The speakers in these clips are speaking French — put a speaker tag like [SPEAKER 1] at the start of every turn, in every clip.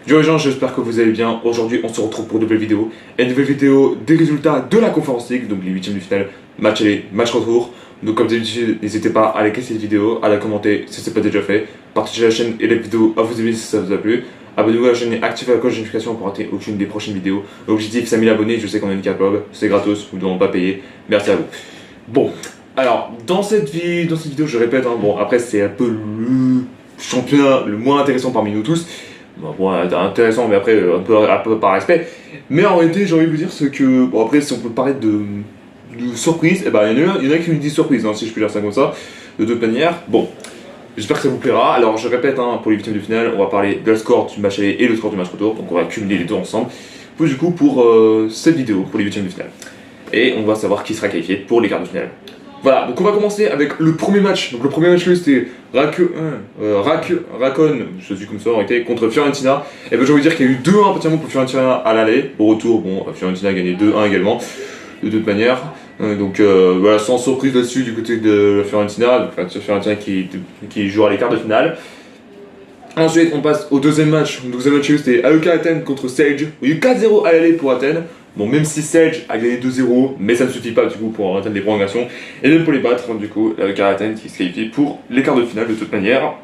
[SPEAKER 1] Yo les gens, j'espère que vous allez bien. Aujourd'hui, on se retrouve pour une nouvelle vidéo. Une nouvelle vidéo des résultats de la Conference League, donc les huitièmes de finale, match aller, match retour. Donc comme d'habitude, n'hésitez pas à liker cette vidéo, à la commenter si ce n'est pas déjà fait. Partagez la chaîne et la vidéo à vos amis si ça vous a plu. Abonnez-vous à la chaîne et activez la cloche de notification pour rater aucune des prochaines vidéos. L'objectif, 5000 abonnés, je sais qu'on a une capable, c'est gratos, vous ne devez pas payer. Merci à vous. Bon, alors, dans cette vidéo, je répète, bon, après c'est un peu le championnat le moins intéressant parmi nous tous. Bon, intéressant, mais après, un peu par respect. Mais en réalité, j'ai envie de vous dire ce que... Bon, après, si on peut parler de surprise, eh ben, il y en a qui me disent surprise, si je puis dire ça comme ça, de deux manières. Bon, j'espère que ça vous plaira. Alors, je répète, pour les huitièmes de finale, on va parler de le score du match aller et le score du match retour. Donc, on va cumuler les deux ensemble. Puis, du coup, pour cette vidéo, pour les huitièmes de finale. Et on va savoir qui sera qualifié pour les quarts de finale. Voilà, donc on va commencer avec le premier match. Donc le premier match c'était Racon, je suis comme ça en réalité, contre Fiorentina. Et ben je vais vous dire qu'il y a eu 2-1 pratiquement pour Fiorentina à l'aller. Au retour, bon, Fiorentina a gagné 2-1 également, de toute manière. Donc voilà, sans surprise là-dessus du côté de Fiorentina. Donc Fiorentina qui joue à les quarts de finale. Ensuite, on passe au deuxième match. Le deuxième match c'était AEK Athènes contre Sage. Il y a eu 4-0 à l'aller pour Athènes. Bon, même si Sage a gagné 2-0, mais ça ne suffit pas du coup pour atteindre les prolongations. Et même pour les battre, du coup, avec Athènes qui se qualifie pour les quarts de finale de toute manière.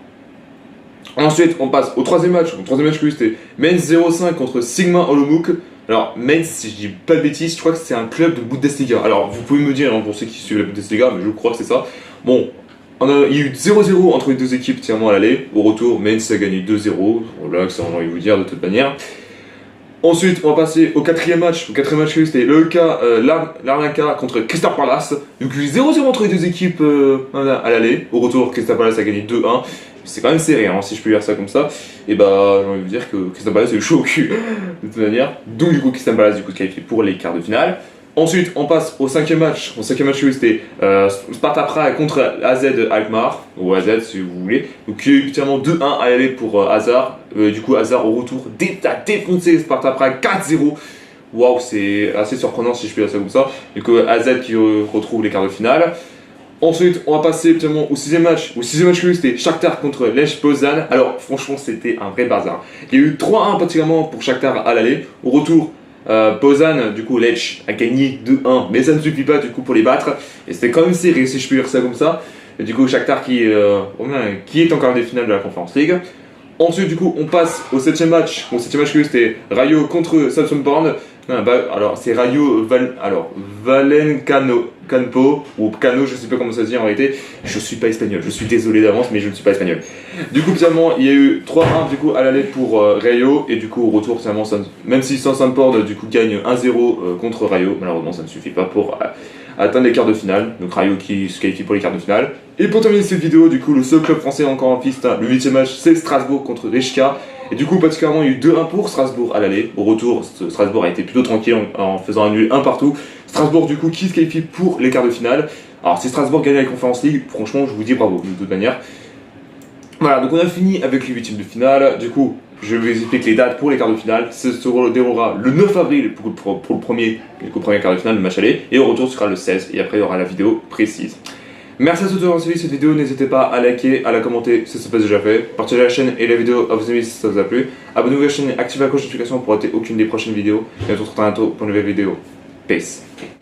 [SPEAKER 1] Ensuite, on passe au troisième match. Le troisième match, c'était Mainz 0-5 contre Sigma Olomouc. Alors, Mainz, si je dis pas de bêtises, je crois que c'est un club de Bundesliga. Alors, vous pouvez me dire, pour ceux qui suivent la Bundesliga, mais je crois que c'est ça. Bon, il y a eu 0-0 entre les deux équipes, tiens-moi à l'aller. Au retour, Mainz a gagné 2-0. Voilà, que ça, on a envie de vous dire de toute manière. Ensuite, on va passer au quatrième match. Le quatrième match, c'était l'AEK Larnaca contre Crystal Palace. Donc, 0-0 entre les deux équipes à l'aller. Au retour, Crystal Palace a gagné 2-1. C'est quand même serré, si je peux dire ça comme ça. Et bah, j'ai envie de vous dire que Crystal Palace est chaud au cul, de toute manière. Donc, du coup, Crystal Palace, se qualifie pour les quarts de finale. Ensuite, on passe au cinquième match. Au cinquième match, c'était Sparta Prague contre AZ Alkmaar, ou AZ si vous voulez. Donc, il y a eu littéralement 2-1 à aller pour Hazard. Du coup, Hazard au retour a défoncé Sparta Prague 4-0. Waouh, c'est assez surprenant si je peux dire ça comme ça. Du coup, AZ qui retrouve les quarts de finale. Ensuite, on va passer finalement au sixième match. Au sixième match, c'était Shakhtar contre Lech Poznan. Alors, franchement, c'était un vrai bazar. Il y a eu 3-1 pratiquement pour Shakhtar à l'aller. Au retour, Poznan, du coup, Lech a gagné 2-1, mais ça ne suffit pas du coup pour les battre. Et c'était quand même serré, si je peux dire ça comme ça. Et du coup, Shakhtar qui est encore des finales de la Conference League. Ensuite, du coup, on passe au septième match. Au septième match, c'était Rayo contre Southampton. Alors, c'est Rayo Valencampo, ou Cano, je sais pas comment ça se dit en réalité. Je suis pas espagnol, je suis désolé d'avance, mais je ne suis pas espagnol. Du coup, finalement, il y a eu 3-1 du coup à l'aller pour Rayo, et du coup, au retour, finalement, même si Southampton du coup gagne 1-0 contre Rayo, malheureusement, ça ne suffit pas pour atteindre les quarts de finale. Donc Rayo qui se qualifie pour les quarts de finale. Et pour terminer cette vidéo, du coup, le seul club français encore en piste, le 8e match, c'est Strasbourg contre Rijeka. Et du coup, particulièrement, il y a eu 2-1 pour Strasbourg à l'aller. Au retour, Strasbourg a été plutôt tranquille en faisant un nul 1 partout. Strasbourg, du coup, qui se qualifie pour les quarts de finale. Alors, si Strasbourg gagne la Conference League, franchement, je vous dis bravo, de toute manière. Voilà, donc on a fini avec les huitièmes de finale. Du coup, je vais vous expliquer les dates pour les quarts de finale. Ça se déroulera le 9 avril pour le premier quart de finale, le match aller. Et au retour, ce sera le 16. Et après, il y aura la vidéo précise. Merci à tous d'avoir suivi cette vidéo, n'hésitez pas à liker, à la commenter si ce n'est pas déjà fait. Partagez la chaîne et la vidéo à vos amis si ça vous a plu. Abonnez-vous à la chaîne et activez la cloche de notification pour rater aucune des prochaines vidéos. Et on se retrouve bientôt pour une nouvelle vidéo. Peace.